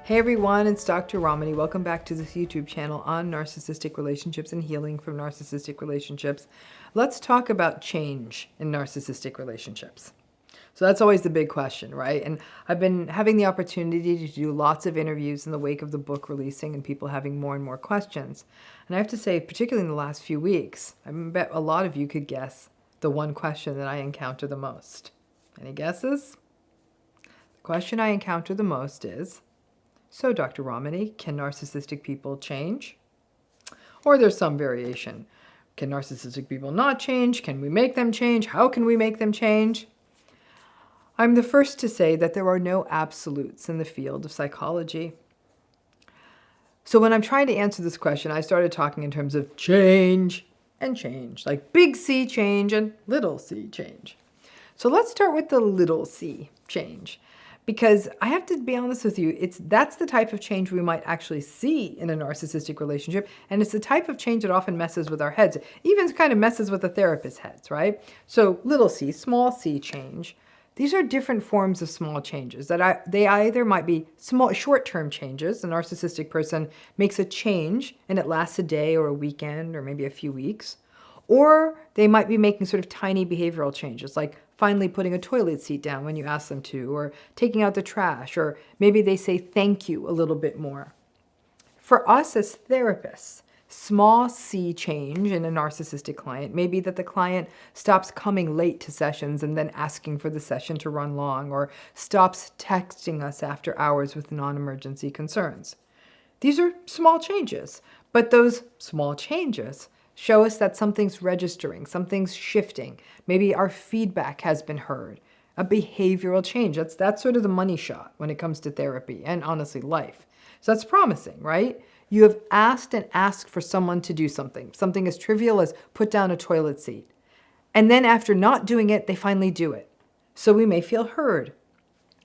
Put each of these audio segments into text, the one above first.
Hey everyone, it's Dr. Ramani. Welcome back to this YouTube channel on narcissistic relationships and healing from narcissistic relationships. Let's talk about change in narcissistic relationships. So that's always the big question, right? And I've been having the opportunity to do lots of interviews in the wake of the book releasing and people having more and more questions. And I have to say, particularly in the last few weeks, I bet a lot of you could guess the one question that I encounter the most. Any guesses? The question I encounter the most is, so, Dr. Ramani, can narcissistic people change? Or there's some variation. Can narcissistic people not change? Can we make them change? How can we make them change? I'm the first to say that there are no absolutes in the field of psychology. So when I'm trying to answer this question, I started talking in terms of change and change, like big C change and little c change. So let's start with the little c change. Because I have to be honest with you, that's the type of change we might actually see in a narcissistic relationship, and it's the type of change that often messes with our heads, even kind of messes with the therapist's heads, right? So little c, small c change, these are different forms of small changes they either might be small, short-term changes. A narcissistic person makes a change and it lasts a day or a weekend or maybe a few weeks, or they might be making sort of tiny behavioral changes, like finally putting a toilet seat down when you ask them to, or taking out the trash, or maybe they say thank you a little bit more. For us as therapists, small c change in a narcissistic client may be that the client stops coming late to sessions and then asking for the session to run long, or stops texting us after hours with non-emergency concerns. These are small changes, but those small changes show us that something's registering, something's shifting. Maybe our feedback has been heard. A behavioral change. That's sort of the money shot when it comes to therapy and honestly life. So that's promising, right? You have asked and asked for someone to do something as trivial as put down a toilet seat. And then after not doing it, they finally do it. So we may feel heard.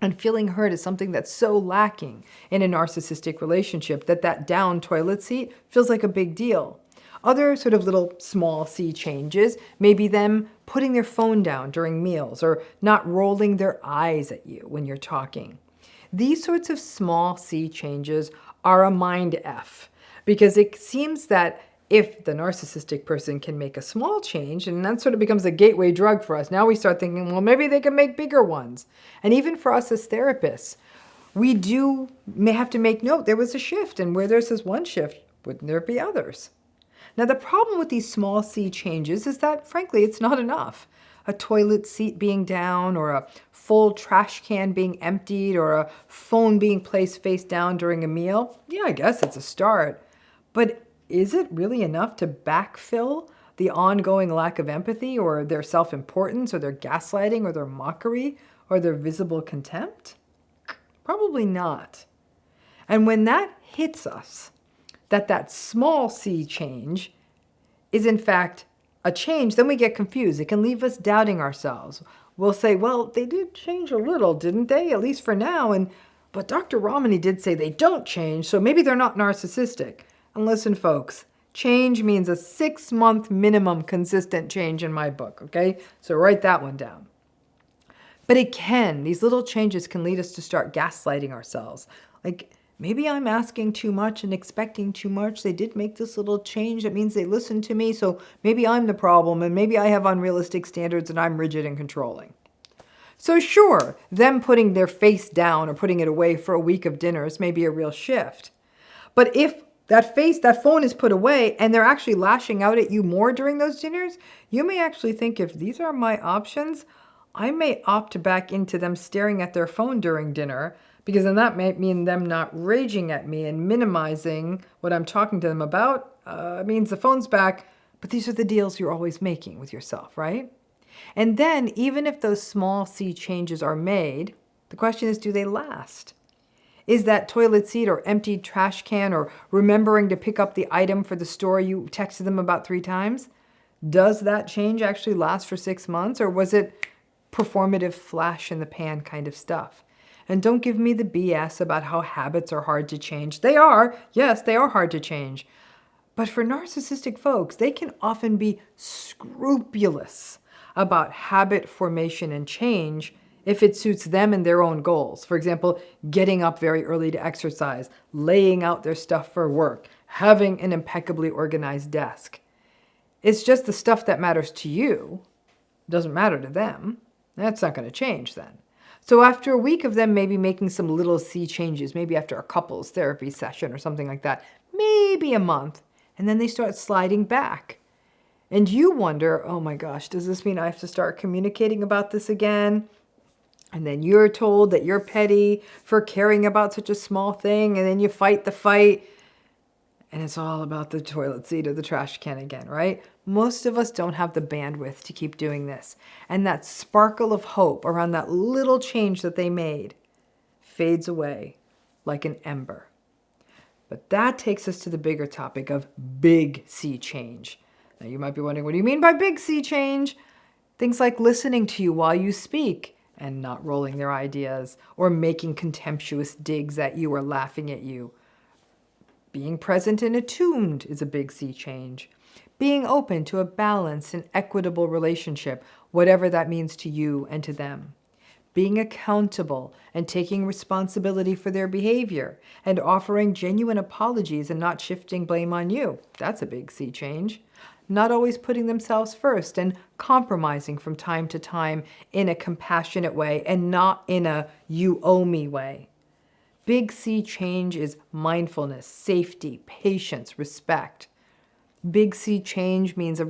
And feeling heard is something that's so lacking in a narcissistic relationship that down toilet seat feels like a big deal. Other sort of little small c changes may be them putting their phone down during meals or not rolling their eyes at you when you're talking. These sorts of small c changes are a mind F, because it seems that if the narcissistic person can make a small change, and that sort of becomes a gateway drug for us, now we start thinking, well, maybe they can make bigger ones. And even for us as therapists, we may have to make note there was a shift, and where there's this one shift, wouldn't there be others? Now, the problem with these small c changes is that, frankly, it's not enough. A toilet seat being down, or a full trash can being emptied, or a phone being placed face down during a meal, yeah, I guess it's a start. But is it really enough to backfill the ongoing lack of empathy, or their self-importance, or their gaslighting, or their mockery, or their visible contempt? Probably not. And when that hits us, that small c change is in fact a change, then we get confused. It can leave us doubting ourselves. We'll say, well, they did change a little, didn't they? At least for now. But Dr. Ramani did say they don't change, so maybe they're not narcissistic. And listen, folks, change means a 6-month minimum consistent change in my book, okay? So write that one down. But these little changes can lead us to start gaslighting ourselves. Like, maybe I'm asking too much and expecting too much. They did make this little change. That means they listened to me. So maybe I'm the problem, and maybe I have unrealistic standards and I'm rigid and controlling. So sure, them putting their face down or putting it away for a week of dinners may be a real shift. But if that phone is put away and they're actually lashing out at you more during those dinners, you may actually think, if these are my options, I may opt back into them staring at their phone during dinner, because then that may mean them not raging at me and minimizing what I'm talking to them about. Means the phone's back, but these are the deals you're always making with yourself, right? And then, even if those small c changes are made, the question is, do they last? Is that toilet seat or emptied trash can or remembering to pick up the item for the store you texted them about 3 times, does that change actually last for 6 months, or was it performative flash in the pan kind of stuff? And don't give me the BS about how habits are hard to change. They are. Yes, they are hard to change. But for narcissistic folks, they can often be scrupulous about habit formation and change if it suits them and their own goals. For example, getting up very early to exercise, laying out their stuff for work, having an impeccably organized desk. It's just the stuff that matters to you. It doesn't matter to them. That's not going to change then. So after a week of them maybe making some little C changes, maybe after a couples therapy session or something like that, maybe a month, and then they start sliding back. And you wonder, oh my gosh, does this mean I have to start communicating about this again? And then you're told that you're petty for caring about such a small thing, and then you fight the fight. And it's all about the toilet seat or the trash can again, right? Most of us don't have the bandwidth to keep doing this. And that sparkle of hope around that little change that they made fades away like an ember. But that takes us to the bigger topic of big C change. Now you might be wondering, what do you mean by big C change? Things like listening to you while you speak and not rolling their ideas or making contemptuous digs at you or laughing at you. Being present and attuned is a big C change. Being open to a balanced and equitable relationship, whatever that means to you and to them. Being accountable and taking responsibility for their behavior and offering genuine apologies and not shifting blame on you. That's a big C change. Not always putting themselves first and compromising from time to time in a compassionate way and not in a you owe me way. Big C change is mindfulness, safety, patience, respect. Big C change means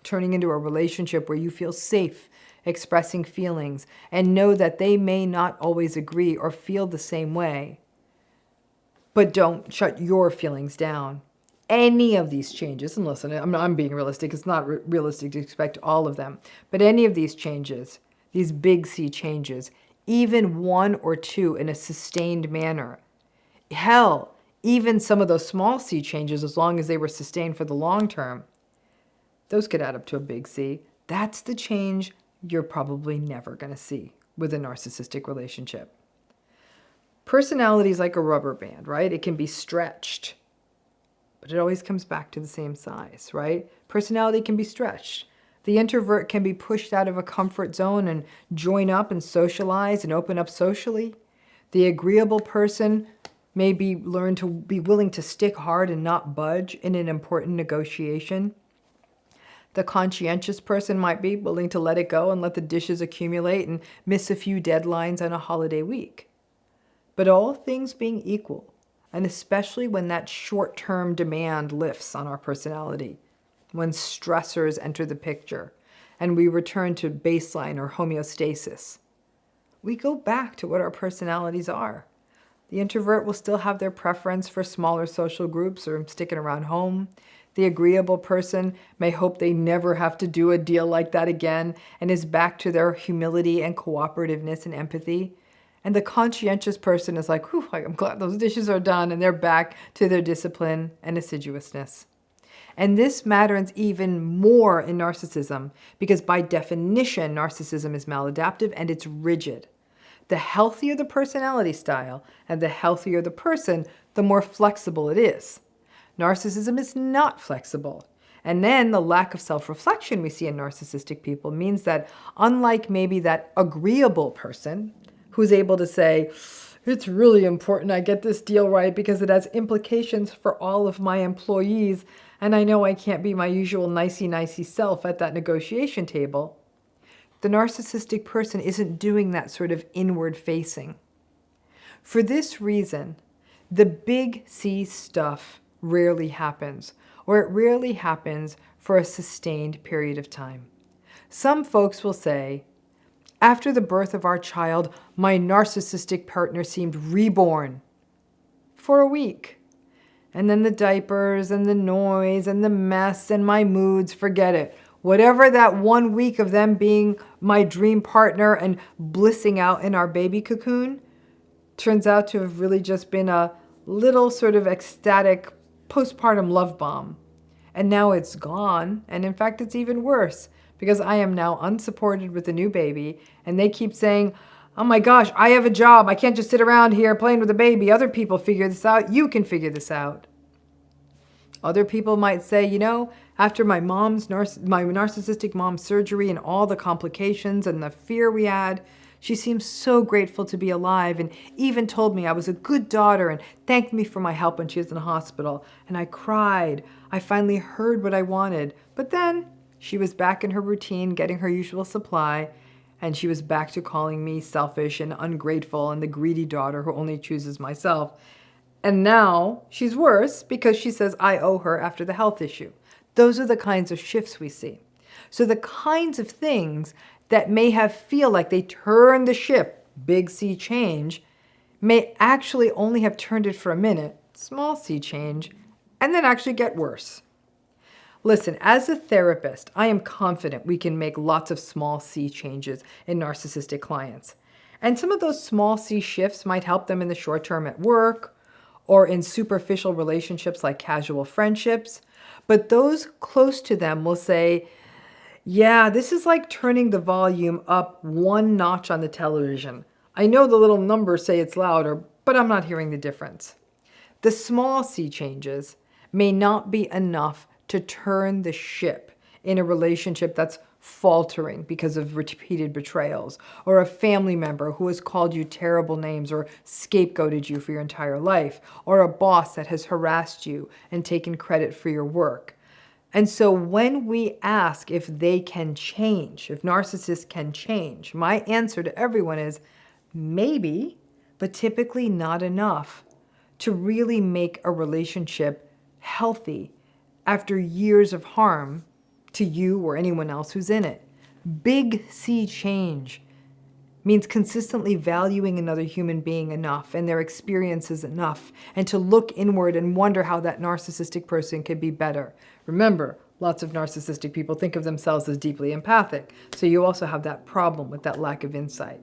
turning into a relationship where you feel safe expressing feelings and know that they may not always agree or feel the same way. But don't shut your feelings down. Any of these changes, and listen, I'm being realistic, it's not realistic to expect all of them, but any of these changes, these big C changes, even one or two in a sustained manner. Hell, even some of those small C changes, as long as they were sustained for the long term, those could add up to a big C. That's the change you're probably never going to see with a narcissistic relationship. Personality is like a rubber band, right? It can be stretched, but it always comes back to the same size, right? Personality can be stretched. The introvert can be pushed out of a comfort zone and join up and socialize and open up socially. The agreeable person may learn to be willing to stick hard and not budge in an important negotiation. The conscientious person might be willing to let it go and let the dishes accumulate and miss a few deadlines on a holiday week. But all things being equal, and especially when that short-term demand lifts on our personality, when stressors enter the picture and we return to baseline or homeostasis, we go back to what our personalities are. The introvert will still have their preference for smaller social groups or sticking around home. The agreeable person may hope they never have to do a deal like that again and is back to their humility and cooperativeness and empathy. And the conscientious person is like, whew, I'm glad those dishes are done, and they're back to their discipline and assiduousness. And this matters even more in narcissism because by definition, narcissism is maladaptive and it's rigid. The healthier the personality style and the healthier the person, the more flexible it is. Narcissism is not flexible. And then the lack of self-reflection we see in narcissistic people means that unlike maybe that agreeable person who's able to say, it's really important I get this deal right because it has implications for all of my employees and I know I can't be my usual nicey self at that negotiation table, the narcissistic person isn't doing that sort of inward facing. For this reason, the big C stuff rarely happens, or it rarely happens for a sustained period of time. Some folks will say, after the birth of our child, my narcissistic partner seemed reborn for a week. And then the diapers and the noise and the mess and my moods, forget it. Whatever that 1 week of them being my dream partner and blissing out in our baby cocoon turns out to have really just been a little sort of ecstatic postpartum love bomb. And now it's gone. And in fact, it's even worse because I am now unsupported with a new baby. And they keep saying, oh my gosh, I have a job. I can't just sit around here playing with a baby. Other people figure this out. You can figure this out. Other people might say, you know, after my narcissistic mom's surgery and all the complications and the fear we had, She seemed so grateful to be alive and even told me I was a good daughter and thanked me for my help when she was in the hospital. And I cried. I finally heard what I wanted. But then she was back in her routine, getting her usual supply, and she was back to calling me selfish and ungrateful and the greedy daughter who only chooses myself. And now she's worse because she says I owe her after the health issue. Those are the kinds of shifts we see. So the kinds of things that may feel like they turn the ship, big C change, may actually only have turned it for a minute, small C change, and then actually get worse. Listen, as a therapist, I am confident we can make lots of small C changes in narcissistic clients. And some of those small C shifts might help them in the short term at work or in superficial relationships like casual friendships. But those close to them will say, yeah, this is like turning the volume up one notch on the television. I know the little numbers say it's louder, but I'm not hearing the difference. The small C changes may not be enough to turn the ship in a relationship that's faltering because of repeated betrayals, or a family member who has called you terrible names or scapegoated you for your entire life, or a boss that has harassed you and taken credit for your work. And so when we ask if they can change, if narcissists can change, my answer to everyone is maybe, but typically not enough to really make a relationship healthy after years of harm to you or anyone else who's in it. Big C change means consistently valuing another human being enough and their experiences enough, and to look inward and wonder how that narcissistic person could be better. Remember, lots of narcissistic people think of themselves as deeply empathic, so you also have that problem with that lack of insight.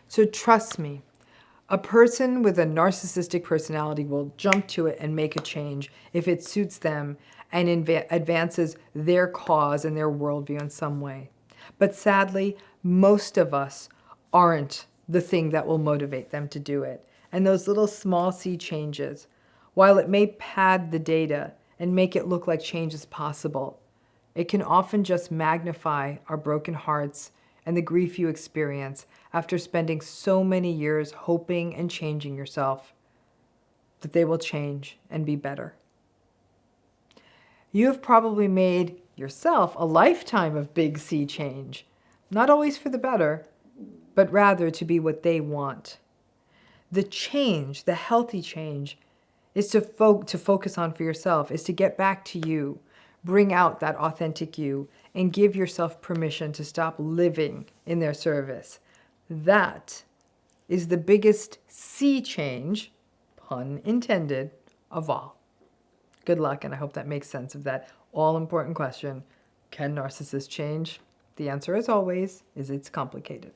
So trust me, a person with a narcissistic personality will jump to it and make a change if it suits them and advances their cause and their worldview in some way. But sadly, most of us aren't the thing that will motivate them to do it. And those little small C changes, while it may pad the data and make it look like change is possible, it can often just magnify our broken hearts and the grief you experience after spending so many years hoping and changing yourself that they will change and be better. You have probably made yourself a lifetime of big C change, not always for the better, but rather to be what they want. The change, the healthy change, is to focus on for yourself, is to get back to you, bring out that authentic you, and give yourself permission to stop living in their service. That is the biggest C change, pun intended, of all. Good luck, and I hope that makes sense of that all-important question. Can narcissists change? The answer, as always, is it's complicated.